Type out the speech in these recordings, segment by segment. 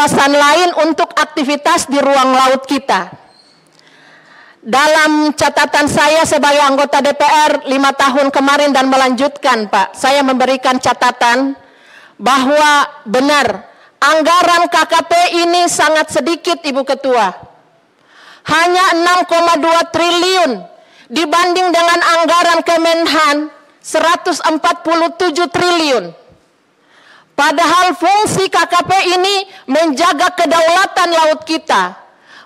kawasan lain untuk aktivitas di ruang laut kita. Dalam catatan saya sebagai anggota DPR 5 tahun kemarin dan melanjutkan, Pak, saya memberikan catatan bahwa benar anggaran KKP ini sangat sedikit, Ibu Ketua. Hanya 6,2 triliun dibanding dengan anggaran Kemenhan 147 triliun. Padahal fungsi KKP ini menjaga kedaulatan laut kita,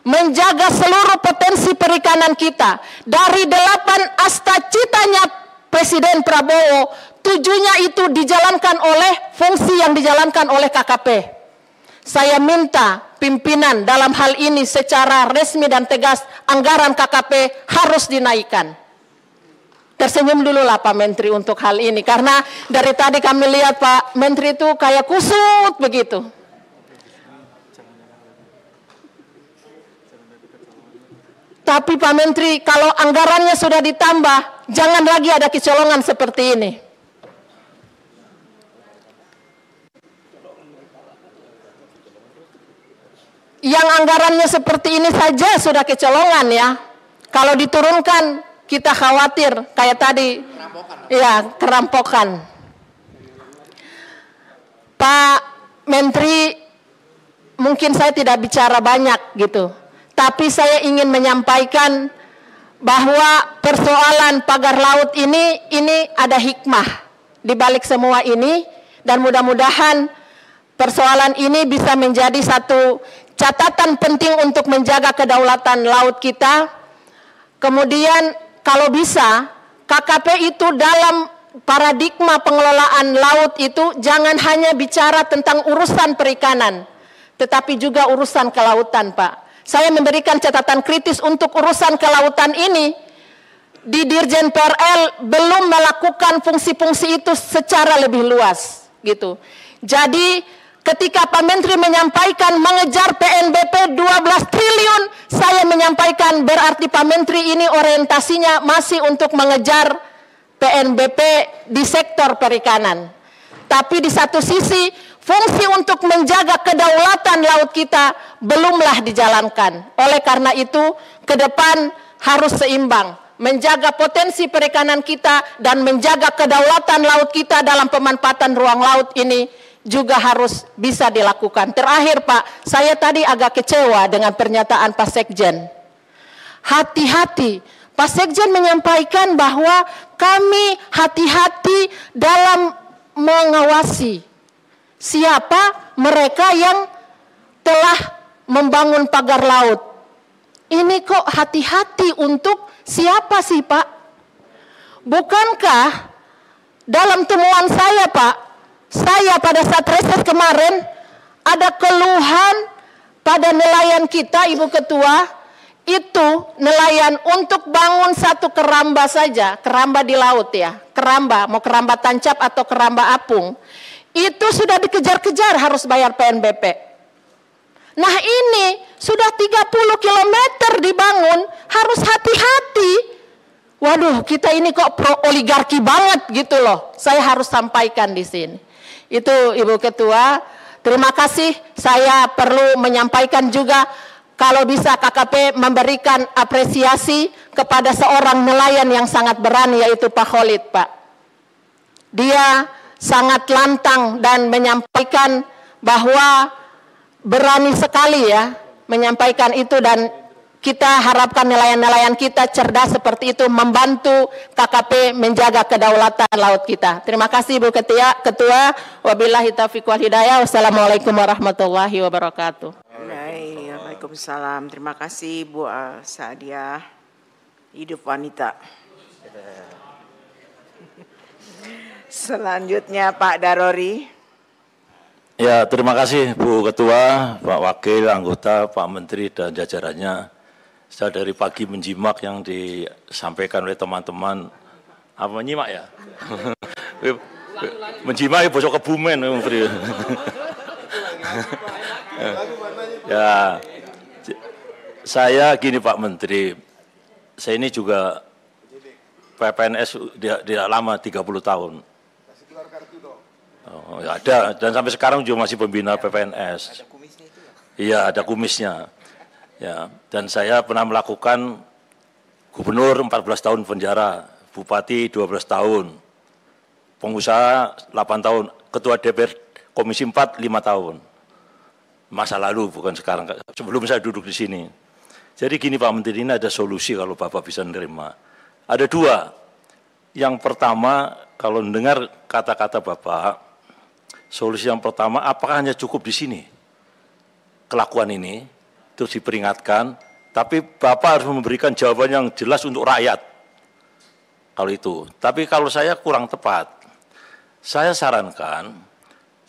menjaga seluruh potensi perikanan kita. Dari 8 asta-citanya Presiden Prabowo, 7-nya itu dijalankan oleh fungsi yang dijalankan oleh KKP. Saya minta pimpinan dalam hal ini secara resmi dan tegas, anggaran KKP harus dinaikkan. Tersenyum dulu lah Pak Menteri untuk hal ini, karena dari tadi kami lihat Pak Menteri itu kayak kusut begitu. Tapi Pak Menteri, kalau anggarannya sudah ditambah, jangan lagi ada kecolongan seperti ini. Yang anggarannya seperti ini saja sudah kecolongan ya. Kalau diturunkan, kita khawatir kayak tadi, ya kerampokan. Pak Menteri, mungkin saya tidak bicara banyak gitu. Tapi saya ingin menyampaikan bahwa persoalan pagar laut ini ada hikmah di balik semua ini, dan mudah-mudahan persoalan ini bisa menjadi satu catatan penting untuk menjaga kedaulatan laut kita. Kemudian kalau bisa KKP itu dalam paradigma pengelolaan laut itu jangan hanya bicara tentang urusan perikanan, tetapi juga urusan kelautan, Pak. Saya memberikan catatan kritis untuk urusan kelautan ini. Di Dirjen PRL belum melakukan fungsi-fungsi itu secara lebih luas, gitu. Jadi ketika Pak Menteri menyampaikan mengejar PNBP 12 triliun, saya menyampaikan berarti Pak Menteri ini orientasinya masih untuk mengejar PNBP di sektor perikanan. Tapi di satu sisi, fungsi untuk menjaga kedaulatan laut kita belumlah dijalankan. Oleh karena itu, ke depan harus seimbang. Menjaga potensi perikanan kita dan menjaga kedaulatan laut kita dalam pemanfaatan ruang laut ini juga harus bisa dilakukan. Terakhir Pak, saya tadi agak kecewa dengan pernyataan Pak Sekjen. Hati-hati, Pak Sekjen menyampaikan bahwa kami hati-hati dalam mengawasi siapa mereka yang telah membangun pagar laut. Ini kok hati-hati untuk siapa sih Pak? Bukankah dalam temuan saya Pak, saya pada saat reses kemarin ada keluhan pada nelayan kita, Ibu Ketua, itu nelayan untuk bangun satu keramba saja, keramba di laut ya, keramba, mau keramba tancap atau keramba apung, itu sudah dikejar-kejar harus bayar PNBP. Nah ini sudah 30 km dibangun, harus hati-hati. Waduh, kita ini kok pro oligarki banget gitu loh. Saya harus sampaikan di sini. Itu Ibu Ketua, terima kasih. Saya perlu menyampaikan juga kalau bisa KKP memberikan apresiasi kepada seorang nelayan yang sangat berani, yaitu Pak Khalid, Pak. Dia sangat lantang dan menyampaikan bahwa berani sekali ya menyampaikan itu, dan kita harapkan nelayan-nelayan kita cerdas seperti itu, membantu KKP menjaga kedaulatan laut kita. Terima kasih Ibu Ketua. Wabillahi taufiq wal hidayah. Wassalamualaikum warahmatullahi wabarakatuh. Waalaikumsalam. Terima kasih Bu Sadia. Hidup wanita. Selanjutnya Pak Darori. Ya, terima kasih Bu Ketua, Pak Wakil, anggota, Pak Menteri dan jajarannya. Saya dari pagi menyimak yang disampaikan oleh teman-teman. Apa menyimak ya? Menyimak bosok Kebumen, Menteri. Ya, saya gini Pak Menteri, saya ini juga PPNS tidak lama, 30 tahun. Oh, ada, dan sampai sekarang juga masih pembina PPNS. Iya, ada kumisnya. Ya, dan saya pernah melakukan gubernur 14 tahun penjara, bupati 12 tahun, pengusaha 8 tahun, ketua DPR Komisi 4 5 tahun. Masa lalu, bukan sekarang, sebelum saya duduk di sini. Jadi gini Pak Menteri, ini ada solusi kalau Bapak bisa menerima. Ada dua. Yang pertama, kalau mendengar kata-kata Bapak, solusi yang pertama, apakah hanya cukup di sini? Kelakuan ini, terus diperingatkan, tapi Bapak harus memberikan jawaban yang jelas untuk rakyat. Kalau itu. Tapi kalau saya kurang tepat, saya sarankan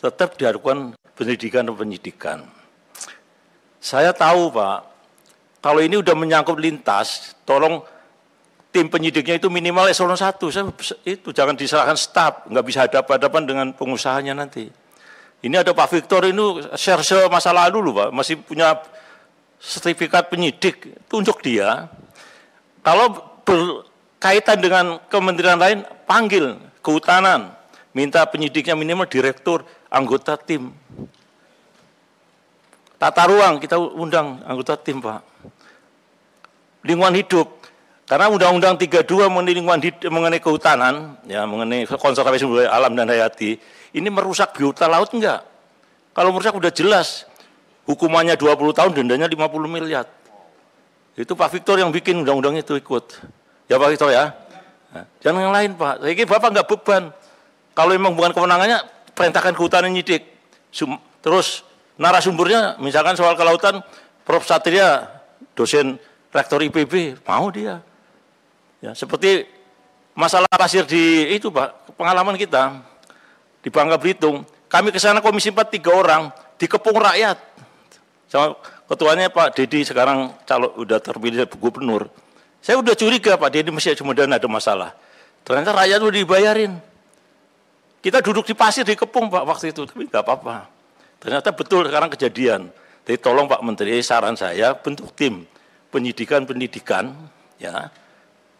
tetap dilakukan pendidikan dan penyidikan. Saya tahu Pak, kalau ini udah menyangkut lintas, tolong tim penyidiknya itu minimal eselon 1, itu jangan diserahkan staf, nggak bisa hadapan-hadapan dengan pengusahanya nanti. Ini ada Pak Victor ini share masa lalu loh Pak, masih punya sertifikat penyidik, tunjuk dia. Kalau berkaitan dengan kementerian lain, panggil kehutanan, minta penyidiknya minimal direktur, anggota tim. Tata ruang kita undang anggota tim Pak. Lingkungan hidup, karena Undang-Undang 32 mengenai kehutanan, ya mengenai konservasi sumber daya alam dan hayati, ini merusak biota laut enggak? Kalau merusak udah jelas, hukumannya 20 tahun, dendanya 50 miliar. Itu Pak Victor yang bikin undang-undang itu ikut. Ya Pak Victor ya. Nah, jangan yang lain Pak. Saya kira Bapak enggak beban. Kalau memang bukan kewenangannya, perintahkan kehutanan nyidik. Terus narasumbernya, misalkan soal kelautan, Prof. Satria, dosen rektor IPB, mau dia. Ya, seperti masalah pasir di itu Pak, pengalaman kita di Bangka Belitung, kami ke sana Komisi 4 3 orang, dikepung rakyat. Sama ketuanya Pak Dedi sekarang udah terpilih gubernur. Saya udah curiga Pak Dedi masih kemudian ada masalah. Ternyata rakyat udah dibayarin. Kita duduk di pasir dikepung Pak waktu itu, tapi nggak apa-apa. Ternyata betul sekarang kejadian. Jadi tolong Pak Menteri, saran saya bentuk tim penyidikan, ya.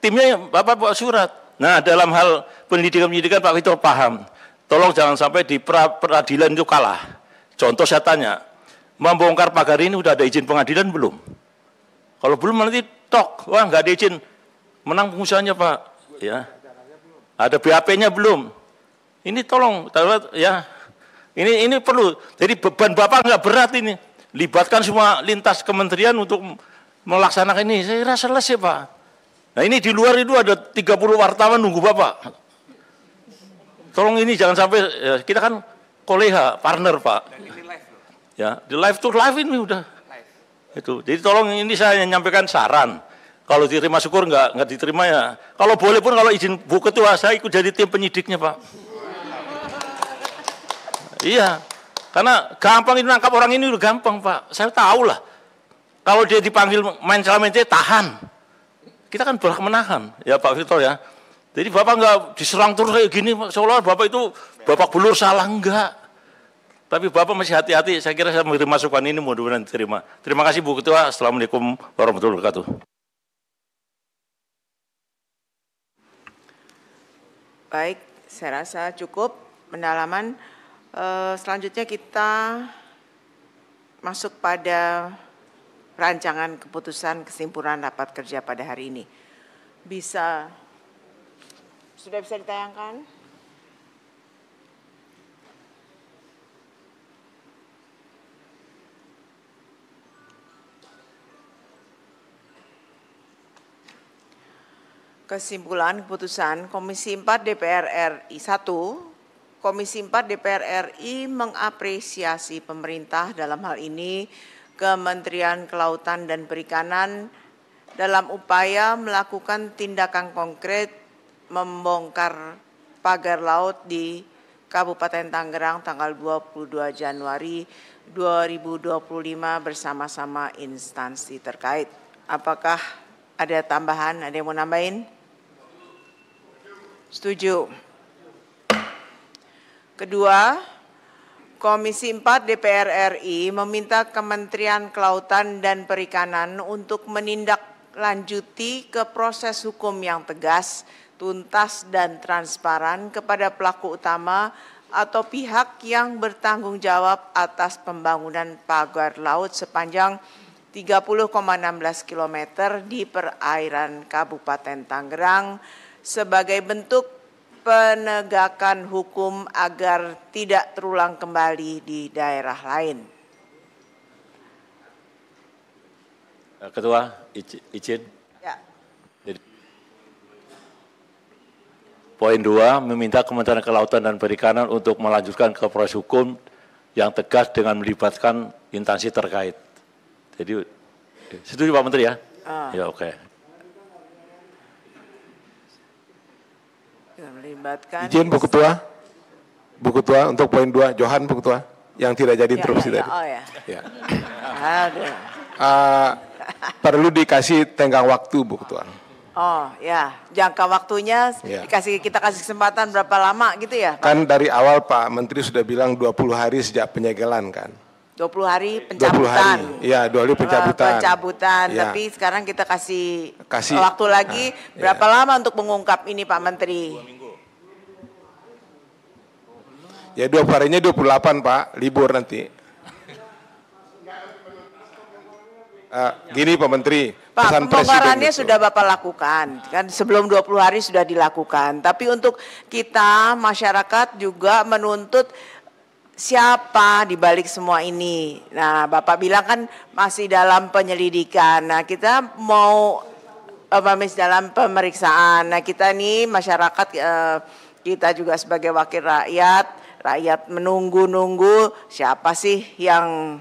Timnya Bapak buat surat. Nah, dalam hal pendidikan Pak Victor paham. Tolong jangan sampai di peradilan itu kalah. Contoh saya tanya, membongkar pagar ini udah ada izin pengadilan belum? Kalau belum nanti tok, wah nggak ada izin, menang pengusahanya Pak. Ya, ada BAP-nya belum? Ini tolong, ya. Ini perlu. Jadi beban Bapak nggak berat ini. Libatkan semua lintas kementerian untuk melaksanakan ini. Saya kira selesai Pak. Nah ini di luar itu ada 30 wartawan nunggu Bapak. Tolong ini jangan sampai, ya, kita kan koleha, partner Pak. Ya, di live to live ini udah. Itu. Jadi tolong ini saya menyampaikan saran. Kalau diterima syukur, nggak diterima ya. Kalau boleh pun kalau izin Bu Ketua, saya ikut jadi tim penyidiknya Pak. Iya, karena gampang itu nangkap orang ini udah gampang Pak. Saya tahu lah. Kalau dia dipanggil main celana tahan. Kita kan berhak menahan, ya Pak Victor ya. Jadi Bapak nggak diserang terus kayak gini, seolah Bapak itu Bapak belur salah, enggak. Tapi Bapak masih hati-hati, saya kira saya menerima masukan ini mudah-mudahan diterima. Terima kasih Bu Ketua, Assalamualaikum warahmatullahi wabarakatuh. Baik, saya rasa cukup pendalaman. Selanjutnya kita masuk pada rancangan keputusan kesimpulan rapat kerja pada hari ini. Sudah bisa ditayangkan? Kesimpulan keputusan Komisi 4 DPR RI 1. Komisi 4 DPR RI mengapresiasi pemerintah dalam hal ini Kementerian Kelautan dan Perikanan dalam upaya melakukan tindakan konkret membongkar pagar laut di Kabupaten Tangerang tanggal 22 Januari 2025 bersama-sama instansi terkait. Apakah ada tambahan? Ada yang mau nambahin? Setuju. Kedua, Komisi 4 DPR RI meminta Kementerian Kelautan dan Perikanan untuk menindaklanjuti ke proses hukum yang tegas, tuntas dan transparan kepada pelaku utama atau pihak yang bertanggung jawab atas pembangunan pagar laut sepanjang 30,16 km di perairan Kabupaten Tangerang sebagai bentuk penegakan hukum agar tidak terulang kembali di daerah lain. Ketua, izin. Ya. Poin 2, meminta Kementerian Kelautan dan Perikanan untuk melanjutkan ke proses hukum yang tegas dengan melibatkan instansi terkait. Jadi, setuju Pak Menteri ya? Ya, oke. Melibatkan. Izin Bu Ketua. Bu Ketua untuk poin 2, Johan Bu Ketua, yang tidak jadi interupsi tadi. Oh ya. Ya. Ada. Perlu dikasih tenggang waktu Bu Ketua. Oh ya, jangka waktunya Ya. kita kasih kesempatan berapa lama gitu ya? Pak? Kan dari awal Pak Menteri sudah bilang 20 hari sejak penyegelan kan. 20 hari 20 pencabutan. hari. Iya, 20 hari pencabutan. Pencabutan, Ya. tapi sekarang kita kasih Kasih. waktu lagi berapa ya. lama untuk mengungkap ini Pak Menteri? Ya 20 harinya 28 Pak, libur nanti. Gini Pak Menteri, Pak, pesan Presiden pembongkarannya itu. sudah Bapak lakukan, kan sebelum 20 hari sudah dilakukan. Tapi untuk kita, masyarakat juga menuntut siapa di balik semua ini. Nah, Bapak bilang kan masih dalam penyelidikan. Nah, kita mau masih dalam pemeriksaan. Nah, kita nih masyarakat, kita juga sebagai wakil rakyat menunggu-nunggu siapa sih yang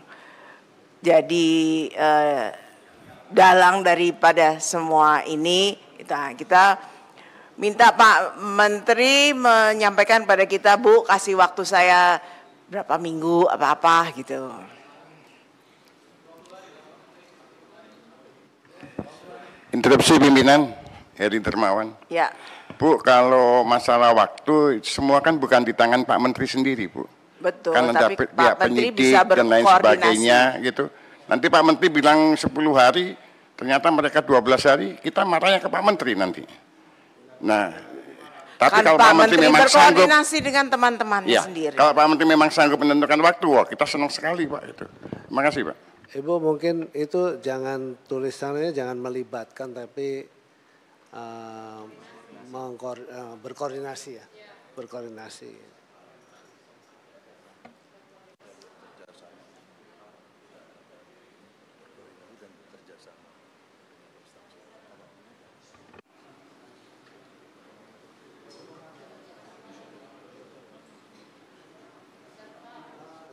jadi dalang daripada semua ini. Kita minta Pak Menteri menyampaikan pada kita, Bu, kasih waktu saya berapa minggu apa-apa gitu. Interupsi pimpinan, Heri Dermawan. Ya. Bu, kalau masalah waktu semua kan bukan di tangan Pak Menteri sendiri, Bu. Betul, Kan ada tapi pihak Pak Menteri penyidik bisa dan lain berkoordinasi. sebagainya gitu. Nanti Pak Menteri bilang 10 hari, ternyata mereka 12 hari, kita marahnya ke Pak Menteri nanti. Nah, tapi Kan kalau Pak Pak Menteri memang sanggup, berkoordinasi dengan teman-temannya ya, sendiri. kalau Pak Menteri memang sanggup menentukan waktu, wah kita senang sekali Pak itu. Terima kasih Pak. Ibu mungkin itu jangan tulisannya jangan melibatkan tapi berkoordinasi ya, berkoordinasi.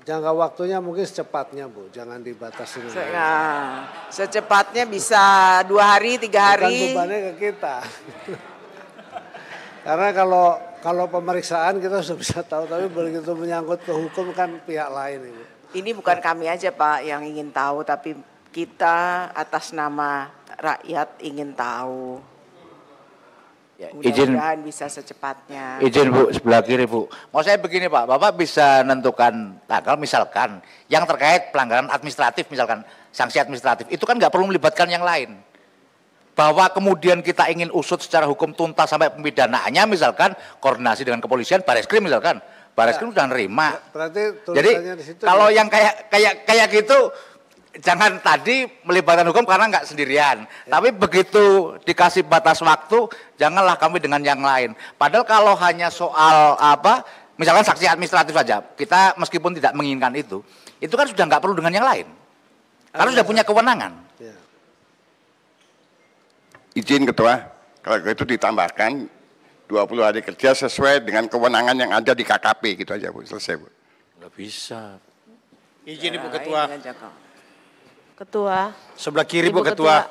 Jangka waktunya mungkin secepatnya Bu, jangan dibatasi. Nah, secepatnya bisa 2 hari, 3 hari. Bukan bebannya ke kita. Karena kalau pemeriksaan kita sudah bisa tahu, tapi begitu menyangkut ke hukum kan pihak lain Ibu. Ini bukan kami aja Pak yang ingin tahu, tapi kita atas nama rakyat ingin tahu. Ya, Mudah-mudahan bisa secepatnya. Izin Bu, sebelah kiri Bu. Mau saya begini Pak, Bapak bisa menentukan tanggal misalkan yang terkait pelanggaran administratif misalkan sanksi administratif itu kan nggak perlu melibatkan yang lain. Bahwa kemudian kita ingin usut secara hukum tuntas sampai pemidanaannya misalkan koordinasi dengan kepolisian, Bareskrim misalkan, Bareskrim sudah nerima. Berarti Jadi tulisannya di situ kalau yang kayak gitu jangan tadi melibatkan hukum karena nggak sendirian. Tapi begitu dikasih batas waktu, janganlah kami dengan yang lain. Padahal kalau hanya soal misalkan sanksi administratif saja, kita meskipun tidak menginginkan itu kan sudah nggak perlu dengan yang lain. Karena sudah punya kewenangan. Ya. Izin Ketua, kalau itu ditambahkan 20 hari kerja sesuai dengan kewenangan yang ada di KKP gitu aja Bu, selesai Bu. Nggak bisa. Izin Ibu Ketua. Ketua. Sebelah kiri Ibu Bu Ketua.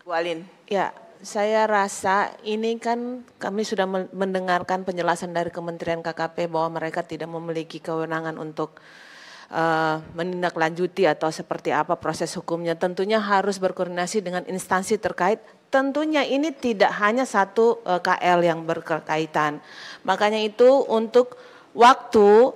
Bu Alin. Ya, saya rasa ini kan kami sudah mendengarkan penjelasan dari Kementerian KKP bahwa mereka tidak memiliki kewenangan untuk menindaklanjuti atau seperti apa proses hukumnya. Tentunya harus berkoordinasi dengan instansi terkait. Tentunya ini tidak hanya satu KL yang berkaitan. Makanya itu untuk waktu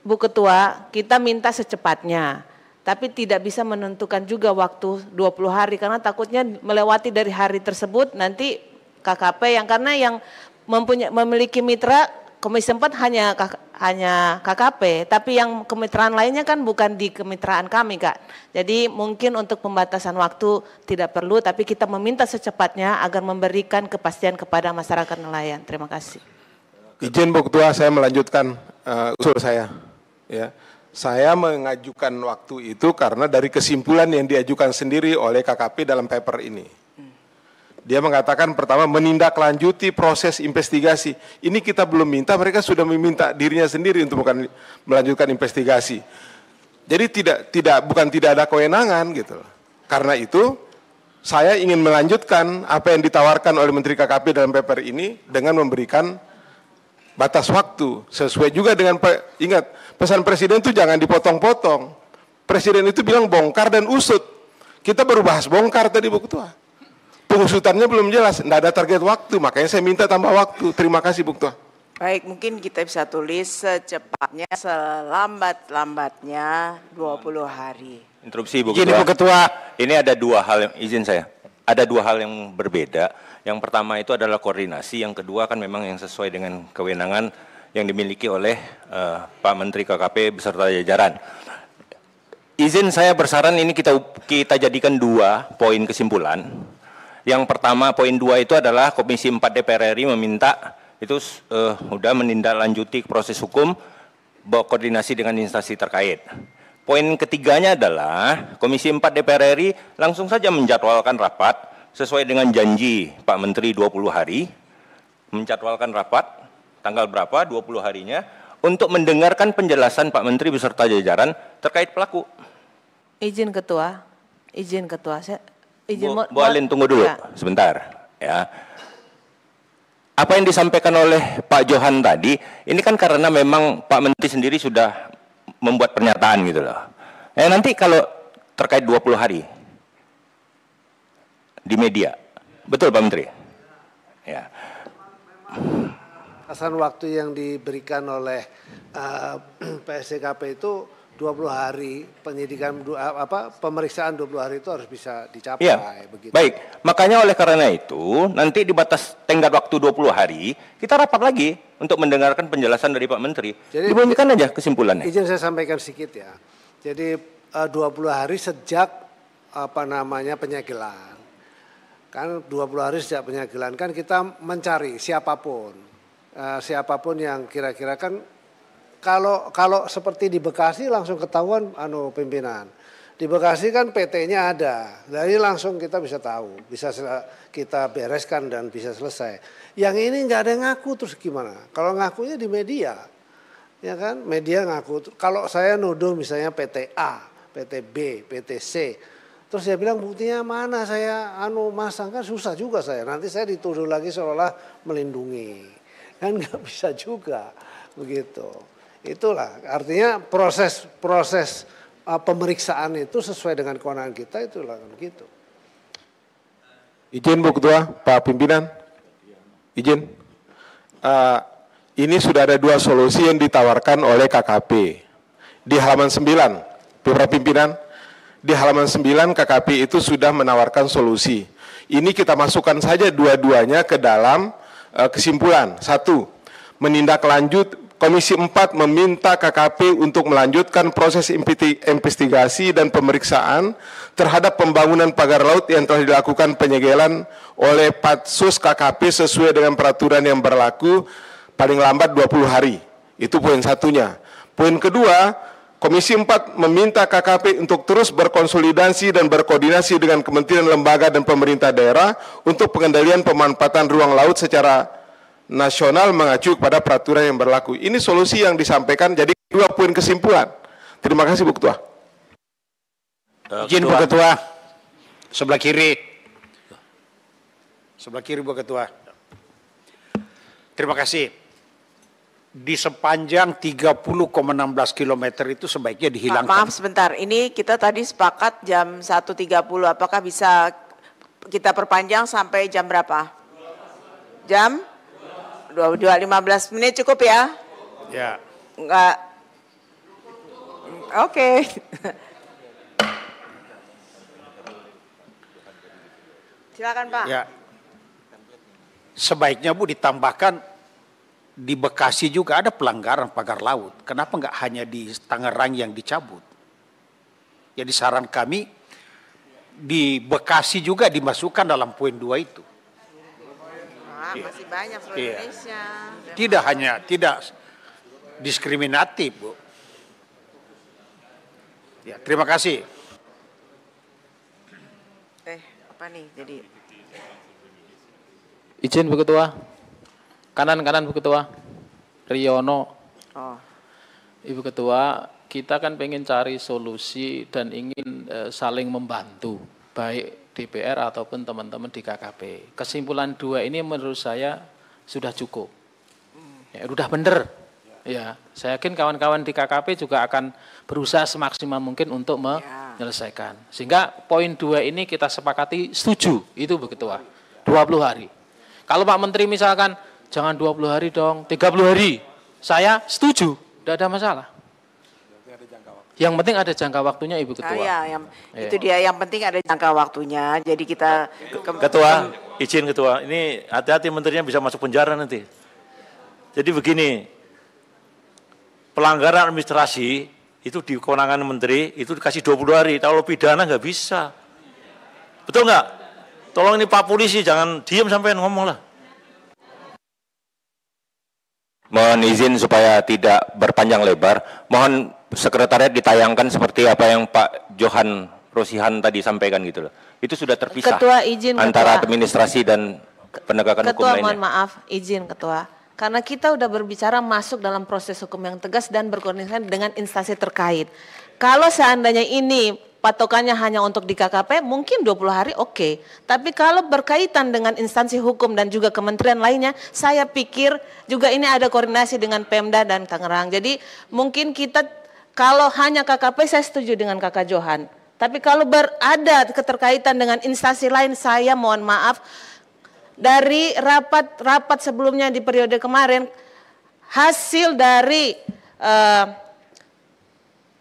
Bu Ketua, kita minta secepatnya. Tapi tidak bisa menentukan juga waktu 20 hari karena takutnya melewati dari hari tersebut nanti KKP karena yang memiliki mitra. Komisi 4 hanya KKP, tapi yang kemitraan lainnya kan bukan di kemitraan kami, Kak. Jadi mungkin untuk pembatasan waktu tidak perlu, tapi kita meminta secepatnya agar memberikan kepastian kepada masyarakat nelayan. Terima kasih. Izin Bu Ketua, saya melanjutkan usul saya. Ya, saya mengajukan waktu itu karena dari kesimpulan yang diajukan sendiri oleh KKP dalam paper ini. Dia mengatakan pertama menindaklanjuti proses investigasi. Ini kita belum minta, mereka sudah meminta dirinya sendiri untuk melanjutkan investigasi. Jadi bukan tidak ada kewenangan gitu. Karena itu saya ingin melanjutkan apa yang ditawarkan oleh Menteri KKP dalam paper ini dengan memberikan batas waktu sesuai juga dengan ingat pesan Presiden itu jangan dipotong-potong. Presiden itu bilang bongkar dan usut. Kita baru bahas bongkar tadi Bu Ketua. Pengusutannya belum jelas, tidak ada target waktu, makanya saya minta tambah waktu. Terima kasih Bu Ketua. Baik, mungkin kita bisa tulis secepatnya, selambat-lambatnya 20 hari. Interupsi Bu Ketua. Izin Bu Ketua. Ini ada dua hal, izin saya. Ada dua hal yang berbeda. Yang pertama itu adalah koordinasi, yang kedua kan memang yang sesuai dengan kewenangan yang dimiliki oleh Pak Menteri KKP beserta jajaran. Izin saya bersaran ini kita jadikan 2 poin kesimpulan. Yang pertama poin 2 itu adalah Komisi 4 DPR RI meminta itu sudah menindaklanjuti proses hukum berkoordinasi dengan instansi terkait. Poin ketiganya adalah Komisi 4 DPR RI langsung saja menjadwalkan rapat sesuai dengan janji Pak Menteri 20 hari. Menjadwalkan rapat tanggal berapa 20 harinya untuk mendengarkan penjelasan Pak Menteri beserta jajaran terkait pelaku. Izin Ketua. Bu Alin tunggu dulu sebentar ya. Apa yang disampaikan oleh Pak Johan tadi ini kan karena memang Pak Menteri sendiri sudah membuat pernyataan gitu loh. Nanti kalau terkait 20 hari di media. Betul Pak Menteri? Ya. Batasan waktu yang diberikan oleh PSDKP itu 20 hari, penyidikan pemeriksaan 20 hari itu harus bisa dicapai. Ya, begitu. Baik, makanya oleh karena itu nanti di batas tenggat waktu 20 hari kita rapat lagi untuk mendengarkan penjelasan dari Pak Menteri. Jadi dibunyikan aja kesimpulannya. Izin saya sampaikan sedikit ya. Jadi 20 hari sejak penyegelan. Kan 20 hari sejak penyegelan kan kita mencari siapapun yang kira-kira kan kalau seperti di Bekasi langsung ketahuan pimpinan. Di Bekasi kan PT-nya ada. Jadi langsung kita bisa tahu, bisa kita bereskan dan bisa selesai. Yang ini nggak ada yang ngaku terus gimana? Kalau ngakunya di media. Ya kan? Media ngaku. Kalau saya nuduh misalnya PT A, PT B, PT C. Terus dia bilang buktinya mana saya masang kan susah juga saya. Nanti saya dituduh lagi seolah melindungi. Kan nggak bisa juga begitu. Itulah artinya proses pemeriksaan itu sesuai dengan kewenangan kita itulah begitu. Izin Bu Ketua, Pak Pimpinan, izin. Ini sudah ada 2 solusi yang ditawarkan oleh KKP di halaman 9, Pak Pimpinan. Di halaman 9 KKP itu sudah menawarkan solusi. Ini kita masukkan saja dua-duanya ke dalam kesimpulan. 1, menindaklanjut. Komisi 4 meminta KKP untuk melanjutkan proses investigasi dan pemeriksaan terhadap pembangunan pagar laut yang telah dilakukan penyegelan oleh Patsus KKP sesuai dengan peraturan yang berlaku paling lambat 20 hari. Itu poin satunya. Poin kedua, Komisi 4 meminta KKP untuk terus berkonsolidasi dan berkoordinasi dengan kementerian, lembaga, dan pemerintah daerah untuk pengendalian pemanfaatan ruang laut secara nasional mengacu kepada peraturan yang berlaku. Ini solusi yang disampaikan jadi 2 poin kesimpulan. Terima kasih Bu Ketua. Izin Bu Ketua. Sebelah kiri. Sebelah kiri Bu Ketua. Terima kasih. Di sepanjang 30,16 km itu sebaiknya dihilangkan. Maaf sebentar, ini kita tadi sepakat jam 1.30. Apakah bisa kita perpanjang sampai jam berapa? Jam? 2:15 menit cukup ya? Ya. Enggak. Oke. Silakan Pak. Ya. sebaiknya Bu ditambahkan di Bekasi juga ada pelanggaran pagar laut. Kenapa nggak hanya di Tangerang yang dicabut? Jadi saran kami di Bekasi juga dimasukkan dalam poin 2 itu. Masih banyak seluruh Indonesia. Tidak diskriminatif, Bu. Ya, terima kasih. Apa nih? Jadi izin Bu Ketua. Kanan Bu Ketua. Riono. Oh. Ibu Ketua, kita kan pengen cari solusi dan ingin saling membantu, baik DPR ataupun teman-teman di KKP. Kesimpulan 2 ini menurut saya sudah cukup. Ya, udah bener. Ya, saya yakin kawan-kawan di KKP juga akan berusaha semaksimal mungkin untuk menyelesaikan. Sehingga poin 2 ini kita sepakati setuju, itu Bu Ketua. 20 hari. Kalau Pak Menteri misalkan jangan 20 hari dong, 30 hari. Saya setuju, tidak ada masalah. Yang penting ada jangka waktunya Ibu Ketua. Itu dia, yang penting ada jangka waktunya. Jadi kita Ketua, izin Ketua, ini hati-hati menterinya bisa masuk penjara nanti. Jadi begini, pelanggaran administrasi itu di kewenangan menteri itu dikasih 20 hari, kalau pidana nggak bisa. Betul nggak? Tolong ini Pak Polisi jangan diem sampai ngomong lah. Mohon izin supaya tidak berpanjang lebar, mohon sekretariat ditayangkan seperti apa yang Pak Johan Rosihan tadi sampaikan gitu loh. Itu sudah terpisah Ketua, izin, antara Ketua. administrasi dan penegakan hukum Ketua, lainnya. mohon maaf, izin Ketua. Karena kita udah berbicara masuk dalam proses hukum yang tegas dan berkoordinasi dengan instansi terkait. Kalau seandainya ini patokannya hanya untuk di KKP, mungkin 20 hari oke. Tapi kalau berkaitan dengan instansi hukum dan juga kementerian lainnya, saya pikir juga ini ada koordinasi dengan Pemda dan Tangerang. Jadi mungkin kita, kalau hanya KKP saya setuju dengan Kakak Johan. Tapi kalau berada keterkaitan dengan instansi lain, saya mohon maaf, dari rapat sebelumnya di periode kemarin, hasil dari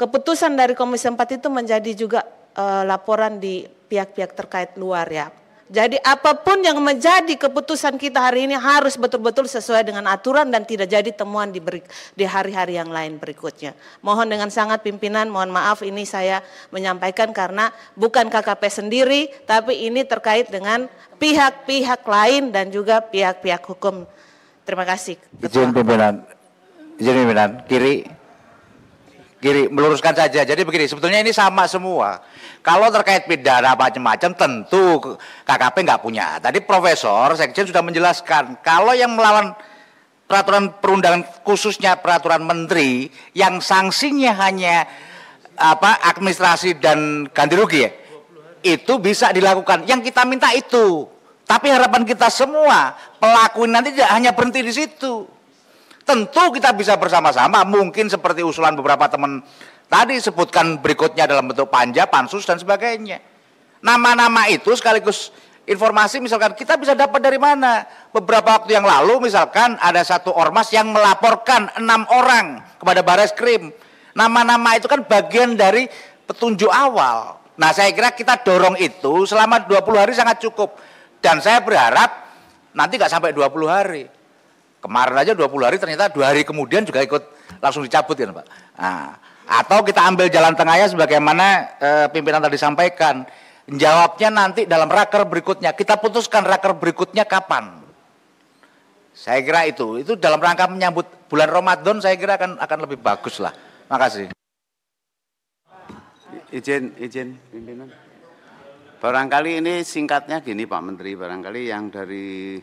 keputusan dari Komisi 4 itu menjadi juga laporan di pihak-pihak terkait luar ya. Jadi apapun yang menjadi keputusan kita hari ini harus betul-betul sesuai dengan aturan dan tidak jadi temuan di hari-hari yang lain berikutnya. Mohon dengan sangat pimpinan, mohon maaf ini saya menyampaikan karena bukan KKP sendiri, tapi ini terkait dengan pihak-pihak lain dan juga pihak-pihak hukum. Terima kasih. Izin pimpinan, kiri meluruskan saja. Jadi begini, sebetulnya ini sama semua. Kalau terkait pidana macam-macam tentu KKP nggak punya. Tadi Profesor Sekjen sudah menjelaskan kalau yang melawan peraturan perundangan khususnya peraturan menteri yang sanksinya hanya administrasi dan ganti rugi ya, itu bisa dilakukan. Yang kita minta itu. Tapi harapan kita semua pelaku nanti tidak hanya berhenti di situ. Tentu kita bisa bersama-sama, mungkin seperti usulan beberapa teman tadi sebutkan berikutnya dalam bentuk panja, pansus dan sebagainya. Nama-nama itu sekaligus informasi misalkan kita bisa dapat dari mana. Beberapa waktu yang lalu misalkan ada satu ormas yang melaporkan 6 orang kepada Barreskrim. Nama-nama itu kan bagian dari petunjuk awal. Nah saya kira kita dorong itu selama 20 hari sangat cukup. Dan saya berharap nanti nggak sampai 20 hari. Kemarin aja 20 hari ternyata 2 hari kemudian juga ikut langsung dicabut ya Pak. Nah, atau kita ambil jalan tengahnya sebagaimana pimpinan tadi sampaikan. Jawabnya nanti dalam raker berikutnya. Kita putuskan raker berikutnya kapan. Saya kira itu dalam rangka menyambut bulan Ramadan saya kira akan lebih bagus lah. Makasih. Izin pimpinan. Barangkali ini singkatnya gini Pak Menteri, barangkali yang dari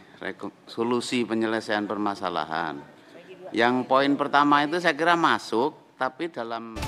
solusi penyelesaian permasalahan. Yang poin pertama itu saya kira masuk, tapi dalam